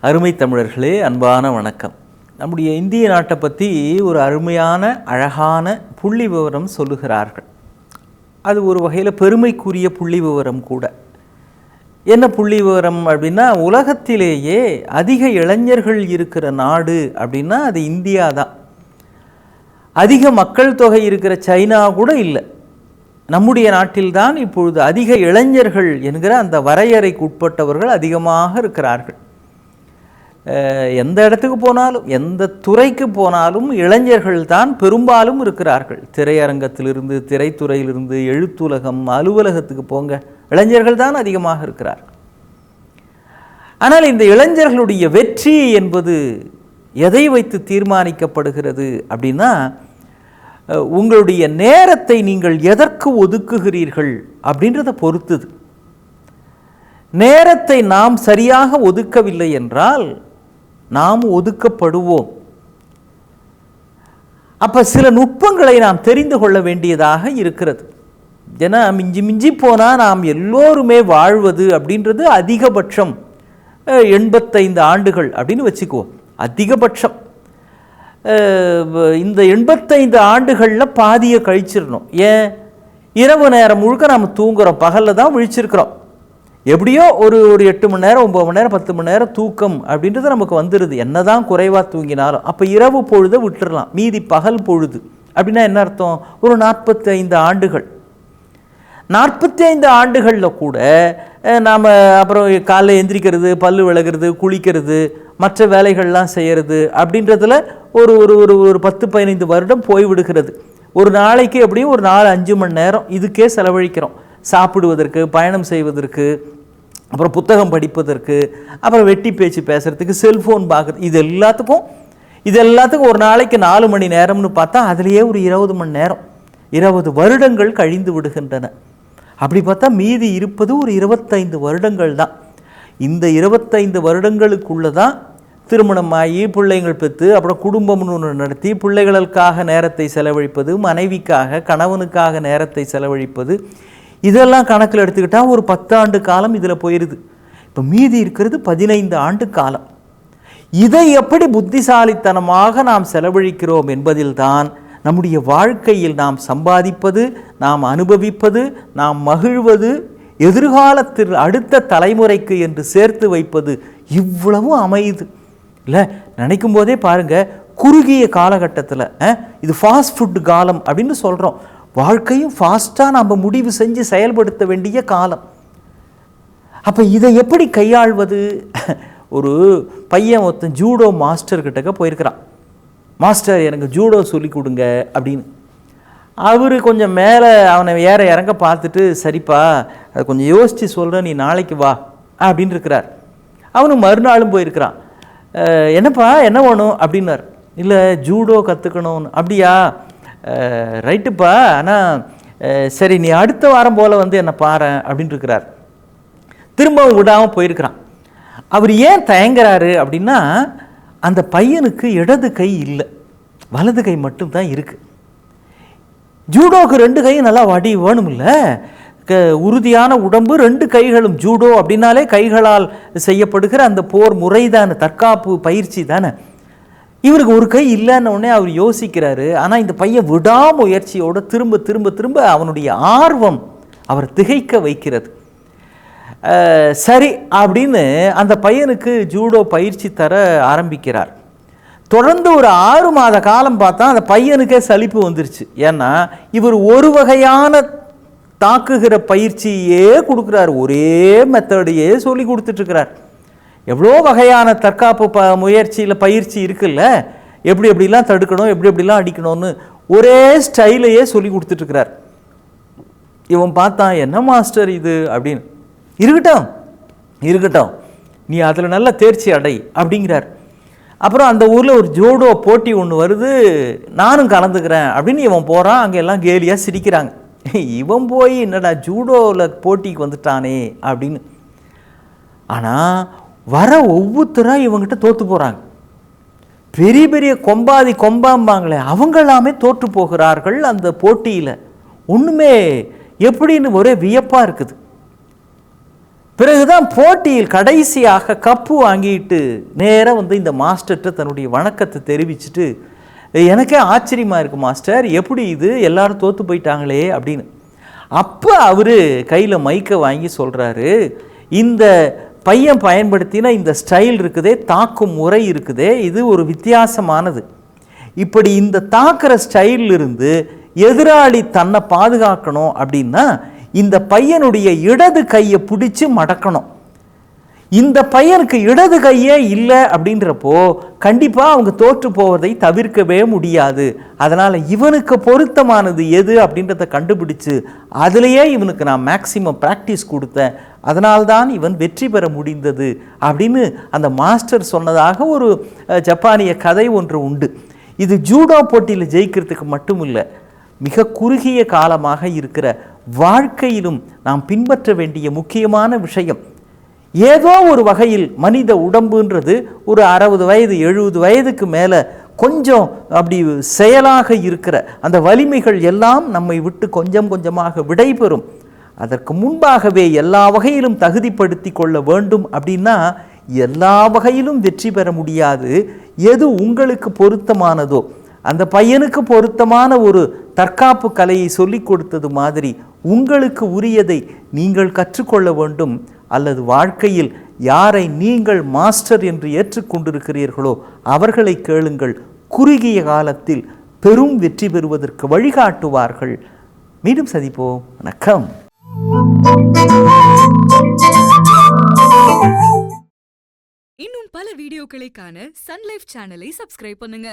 அருமை தமிழர்களே, அன்பான வணக்கம். நம்முடைய இந்திய நாட்டை பற்றி ஒரு அருமையான அழகான புள்ளி விவரம் சொல்லுகிறார்கள். அது ஒரு வகையில் பெருமைக்குரிய புள்ளி விவரம் கூட. என்ன புள்ளி விவரம் அப்படின்னா, உலகத்திலேயே அதிக இளைஞர்கள் இருக்கிற நாடு அப்படின்னா அது இந்தியா தான். அதிக மக்கள் தொகை இருக்கிற சைனா கூட இல்லை. நம்முடைய நாட்டில்தான் இப்பொழுது அதிக இளைஞர்கள் என்கிற அந்த வரையறைக்கு உட்பட்டவர்கள் அதிகமாக இருக்கிறார்கள். எந்த இடத்துக்கு போனாலும், எந்த துறைக்கு போனாலும் இளைஞர்கள் தான் பெரும்பாலும் இருக்கிறார்கள். திரையரங்கத்திலிருந்து, திரைத்துறையிலிருந்து, எழுத்துலகம், அலுவலகத்துக்கு போங்க, இளைஞர்கள் தான் அதிகமாக இருக்கிறார்கள். ஆனால் இந்த இளைஞர்களுடைய வெற்றி என்பது எதை வைத்து தீர்மானிக்கப்படுகிறது அப்படின்னா, உங்களுடைய நேரத்தை நீங்கள் எதற்கு ஒதுக்குகிறீர்கள் அப்படின்றத பொறுத்தது. நேரத்தை நாம் சரியாக ஒதுக்கவில்லை என்றால் நாம் ஒதுக்கப்படுவோம். அப்போ சில நுட்பங்களை நாம் தெரிந்து கொள்ள வேண்டியதாக இருக்கிறது. ஏன்னா மிஞ்சி மிஞ்சி போனால் நாம் எல்லோருமே வாழ்வது அப்படின்றது அதிகபட்சம் 85 ஆண்டுகள் அப்படின்னு வச்சுக்குவோம். அதிகபட்சம் இந்த 85 ஆண்டுகளில் பாதியை கழிச்சிடணும். ஏன்? இரவு நேரம் முழுக்க நாம் தூங்குகிறோம், பகலில் தான் விழிச்சிருக்கிறோம். எப்படியோ ஒரு 8 மணி நேரம், 9 மணி நேரம், 10 மணி நேரம் தூக்கம் அப்படின்றது நமக்கு வந்துடுது, என்ன தான் குறைவாக தூங்கினாலும். அப்போ இரவு பொழுதை விட்டுடலாம், மீதி பகல் பொழுது. அப்படின்னா என்ன அர்த்தம்? ஒரு 45 ஆண்டுகள். 45 ஆண்டுகளில் கூட நாம் அப்புறம் காலைல எந்திரிக்கிறது, பல்லு விளக்குறது, குளிக்கிறது, மற்ற வேலைகள்லாம் செய்கிறது அப்படின்றதுல ஒரு ஒரு ஒரு ஒரு 10-15 வருடம் போய்விடுகிறது. ஒரு நாளைக்கு எப்படியும் ஒரு 4-5 மணி நேரம் இதுக்கே செலவழிக்கிறோம். சாப்பிடுவதற்கு, பயணம் செய்வதற்கு, அப்புறம் புத்தகம் படிப்பதற்கு, அப்புறம் வெட்டி பேச்சு பேசுகிறதுக்கு, செல்ஃபோன் பார்க்குறது, இது எல்லாத்துக்கும் ஒரு நாளைக்கு 4 மணி நேரம்னு பார்த்தா அதுலேயே ஒரு 20 மணி நேரம், 20 வருடங்கள் கழிந்து விடுகின்றன. அப்படி பார்த்தா மீதி இருப்பது ஒரு 25 வருடங்கள் தான். இந்த 25 வருடங்களுக்குள்ளே தான் திருமணமாகி பிள்ளைங்கள் பெற்று அப்புறம் குடும்பம்னு ஒன்று நடத்தி பிள்ளைகளுக்காக நேரத்தை செலவழிப்பது, மனைவிக்காக கணவனுக்காக நேரத்தை செலவழிப்பது, இதெல்லாம் கணக்கில் எடுத்துக்கிட்டால் ஒரு 10 ஆண்டு காலம் இதில் போயிடுது. இப்போ மீதி இருக்கிறது 15 ஆண்டு காலம். இதை எப்படி புத்திசாலித்தனமாக நாம் செலவழிக்கிறோம் என்பதில்தான் நம்முடைய வாழ்க்கையில் நாம் சம்பாதிப்பது, நாம் அனுபவிப்பது, நாம் மகிழ்வது, எதிர்காலத்தில் அடுத்த தலைமுறைக்கு என்று சேர்த்து வைப்பது இவ்வளவு அமையுது இல்லை? நினைக்கும் போதே பாருங்கள், குறுகிய காலகட்டத்தில் இது ஃபாஸ்ட் ஃபுட் காலம் அப்படின்னு சொல்கிறோம். வாழ்க்கையும் ஃபாஸ்ட்டாக நம்ம முடிவு செஞ்சு செயல்படுத்த வேண்டிய காலம். அப்போ இதை எப்படி கையாள்வது? ஒரு பையன் ஒருத்தன் ஜூடோ மாஸ்டர்கிட்ட போயிருக்கிறான். மாஸ்டர், எனக்கு ஜூடோ சொல்லி கொடுங்க அப்படின்னு. அவர் கொஞ்சம் மேலே அவனை ஏற இறங்க பார்த்துட்டு, சரிப்பா அது கொஞ்சம் யோசித்து சொல்கிறேன், நீ நாளைக்கு வா அப்படின்னு இருக்கிறார். அவனும் மறுநாளும் போயிருக்கிறான். என்னப்பா என்ன வேணும் அப்படின்னார். இல்லை, ஜூடோ கற்றுக்கணும்னு. அப்படியா, ரைட்டுப்பா, ஆனால் சரி நீ அடுத்த வாரம் போல் வந்து என்னை பாரு அப்படின்னு இருக்கிறார். திரும்பவும் விடாமல் போயிருக்கிறான். அவர் ஏன் தயங்குறாரு அப்படின்னா, அந்த பையனுக்கு இடது கை இல்லை, வலது கை மட்டும்தான் இருக்குது. ஜூடோக்கு 2 கையும் நல்லா வடி வேணும் இல்லை? உறுதியான உடம்பு, 2 கைகளும். ஜூடோ அப்படின்னாலே கைகளால் செய்யப்படுகிற அந்த போர் முறை தானே, தற்காப்பு பயிற்சி தானே. இவருக்கு ஒரு கை இல்லைன்னு உடனே அவர் யோசிக்கிறாரு. ஆனால் இந்த பையன் விடாமுயற்சியோடு திரும்ப திரும்ப திரும்ப அவனுடைய ஆர்வம் அவர் திகைக்க வைக்கிறது. சரி அப்படின்னு அந்த பையனுக்கு ஜூடோ பயிற்சி தர ஆரம்பிக்கிறார். தொடர்ந்து ஒரு 6 மாத காலம் பார்த்தா அந்த பையனுக்கே சலிப்பு வந்துருச்சு. ஏன்னா இவர் ஒரு வகையான தாக்குகிற பயிற்சியே கொடுக்குறார், ஒரே மெத்தடையே சொல்லி கொடுத்துட்ருக்கிறார். எவ்வளோ வகையான தற்காப்பு முயற்சியில் பயிற்சி இருக்குல்ல, எப்படி எப்படிலாம் தடுக்கணும், எப்படி எப்படிலாம் அடிக்கணும்னு ஒரே ஸ்டைலையே சொல்லி கொடுத்துட்ருக்கிறார். இவன் பார்த்தான், என்ன மாஸ்டர் இது அப்படின்னு. இருக்கட்டும் நீ அதில் நல்லா தேர்ச்சி அடை அப்படிங்கிறார். அப்புறம் அந்த ஊரில் ஒரு ஜூடோ போட்டி ஒன்று வருது, நானும் கலந்துக்கிறேன் அப்படின்னு இவன் போகிறான். அங்கே எல்லாம் கேலியாக சிரிக்கிறாங்க. இவன் போய் என்னடா ஜூடோவில் போட்டிக்கு வந்துட்டானே அப்படின்னு. ஆனால் வர ஒவ்வொருத்தராக இவங்கிட்ட தோற்று போகிறாங்க. பெரிய பெரிய கொம்பாம்பாங்களே, அவங்களாமே தோற்று போகிறார்கள் அந்த போட்டியில். ஒன்றுமே எப்படின்னு ஒரே வியப்பாக இருக்குது. பிறகுதான் போட்டியில் கடைசியாக கப்பு வாங்கிட்டு நேராக வந்து இந்த மாஸ்டர்கிட்ட தன்னுடைய வணக்கத்தை தெரிவிச்சுட்டு, எனக்கே ஆச்சரியமாக இருக்குது மாஸ்டர், எப்படி இது எல்லாரும் தோற்று போயிட்டாங்களே அப்படின்னு. அப்போ அவர் கையில் மைக்கை வாங்கி சொல்கிறாரு, இந்த பையன் பயன்படுத்தின இந்த ஸ்டைல் இருக்குதே, தாக்கும் முறை இருக்குதே, இது ஒரு வித்தியாசமானது. இப்படி இந்த தாக்குற ஸ்டைலில் இருந்து எதிராளி தன்னை பாதுகாக்கணும் அப்படின்னா இந்த பையனுடைய இடது கையை பிடிச்சி மடக்கணும். இந்த பையனுக்கு இடது கையே இல்லை அப்படின்றப்போ கண்டிப்பாக அவங்க தோற்று போவதை தவிர்க்கவே முடியாது. அதனால் இவனுக்கு பொருத்தமானது எது அப்படின்றத கண்டுபிடிச்சு அதிலேயே இவனுக்கு நான் மேக்சிமம் ப்ராக்டிஸ் கொடுத்தேன், அதனால்தான் இவன் வெற்றி பெற முடிந்தது அப்படின்னு அந்த மாஸ்டர் சொன்னதாக ஒரு ஜப்பானிய கதை ஒன்று உண்டு. இது ஜூடோ போட்டியில் ஜெயிக்கிறதுக்கு மட்டும் இல்லை, மிக குறுகிய காலமாக இருக்கிற வாழ்க்கையிலும் நாம் பின்பற்ற வேண்டிய முக்கியமான விஷயம். ஏதோ ஒரு வகையில் மனித உடம்புன்றது ஒரு 60 வயது 70 வயதுக்கு மேலே கொஞ்சம் அப்படி செயலாக இருக்கிற அந்த வலிமைகள் எல்லாம் நம்மை விட்டு கொஞ்சம் கொஞ்சமாக விடைபெறும். அதற்கு முன்பாகவே எல்லா வகையிலும் தகுதிப்படுத்தி கொள்ள வேண்டும் அப்படின்னா எல்லா வகையிலும் வெற்றி பெற முடியாது. எது உங்களுக்கு பொருத்தமானதோ, அந்த பையனுக்கு பொருத்தமான ஒரு தற்காப்பு கலையை சொல்லிக் கொடுத்தது மாதிரி உங்களுக்கு உரியதை நீங்கள் கற்றுக்கொள்ள வேண்டும். அல்லது வாழ்க்கையில் யாரை நீங்கள் மாஸ்டர் என்று ஏற்றுக்கொண்டிருக்கிறீர்களோ அவர்களை கேளுங்கள். குறுகிய காலத்தில் பெரும் வெற்றி பெறுவதற்கு வழிகாட்டுவார்கள். மீண்டும் சந்திப்போம். வணக்கம். இன்னும் பல வீடியோக்களை காண சன் லைஃப் சேனலை சப்ஸ்கிரைப் பண்ணுங்க.